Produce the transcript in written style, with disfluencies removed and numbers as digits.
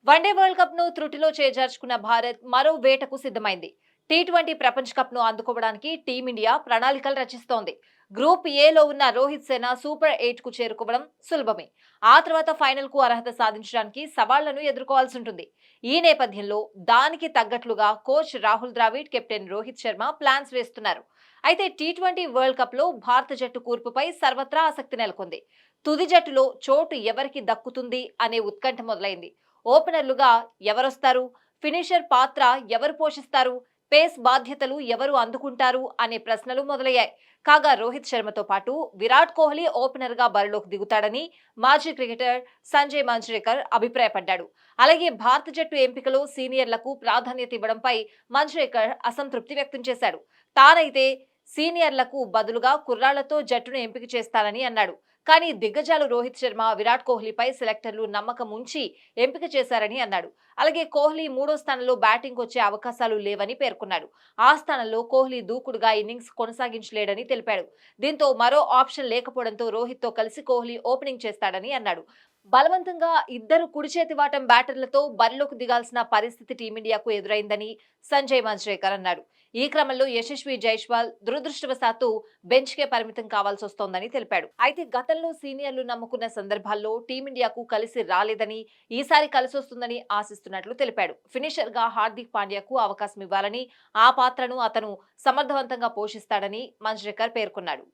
One day world cup ను త్రుటిలో చేజార్చుకున్న భారత్ మరో వేటకు సిద్ధమైంది. టీ20 ప్రపంచ కప్ ను అందుకోవడానికి టీమిండియా ప్రణాళికలు రచిస్తోంది. గ్రూప్ ఏలో ఉన్న రోహిత్ సేన సూపర్ 8 కు చేరుకోవడం సులభమే. ఆ తర్వాత ఫైనల్ కు అర్హత సాధించడానికి సవాళ్లను ఎదుర్కోవాల్సి ఉంటుంది. ఈ నేపథ్యంలో దానికి తగ్గట్లుగా coach Rahul Dravid, captain Rohit Sharma plans వేస్తున్నారు. అయితే టీ20 వరల్డ్ కప్ లో భారత జట్టు కూర్పుపై సర్వత్రా ఆసక్తి నెలకొంది. తుది జట్టులో చోటు ఎవరికి దక్కుతుంది అనే ఉత్కంఠ మొదలైంది. ఓపెనర్లుగా ఎవరొస్తారు? ఫినిషర్ పాత్ర ఎవరు పోషిస్తారు? పేస్ బాధ్యతలు ఎవరు అందుకుంటారు అనే ప్రశ్నలు మొదలయ్యాయి. కాగా రోహిత్ శర్మతో పాటు విరాట్ కోహ్లీ ఓపెనర్ గా బరిలోకి దిగుతాడని మాజీ క్రికెటర్ సంజయ్ మంజ్రేకర్ అభిప్రాయపడ్డాడు. అలాగే భారత జట్టు ఎంపికలో సీనియర్లకు ప్రాధాన్యత ఇవ్వడంపై మంజ్రేకర్ అసంతృప్తి వ్యక్తం చేశాడు. తానైతే సీనియర్లకు బదులుగా కుర్రాళ్లతో జట్టును ఎంపిక చేస్తానని అన్నాడు. కానీ దిగ్గజాలు రోహిత్ శర్మ, విరాట్ కోహ్లీపై సెలెక్టర్లు నమ్మకం ఉంచి ఎంపిక చేశారని అన్నాడు. అలాగే కోహ్లీ మూడో స్థానంలో బ్యాటింగ్ వచ్చే అవకాశాలు లేవని పేర్కొన్నాడు. ఆ స్థానంలో కోహ్లీ దూకుడుగా ఇన్నింగ్స్ కొనసాగించలేడని తెలిపాడు. దీంతో మరో ఆప్షన్ లేకపోవడంతో రోహిత్ తో కలిసి కోహ్లీ ఓపెనింగ్ చేస్తాడని అన్నాడు. బలవంతంగా ఇద్దరు కుడి చేతి వాటం బ్యాటర్లతో బరిలోకి దిగాల్సిన పరిస్థితి టీమిండియాకు ఎదురైందని సంజయ్ మంజ్రేకర్ అన్నాడు. ఈ క్రమంలో యశస్వి జైస్వాల్ దురదృష్టవశాత్తు బెంచ్ కే పరిమితం కావాల్సొస్తోందని తెలిపాడు. అయితే గతంలో సీనియర్లు నమ్ముకున్న సందర్భాల్లో టీమిండియాకు కలిసి రాలేదని, ఈసారి కలిసొస్తుందని ఆశిస్తున్నట్లు తెలిపాడు. ఫినిషర్ గా హార్దిక్ పాండ్యాకు అవకాశం ఇవ్వాలని, ఆ పాత్రను అతను సమర్థవంతంగా పోషిస్తాడని మంజ్రేకర్ పేర్కొన్నాడు.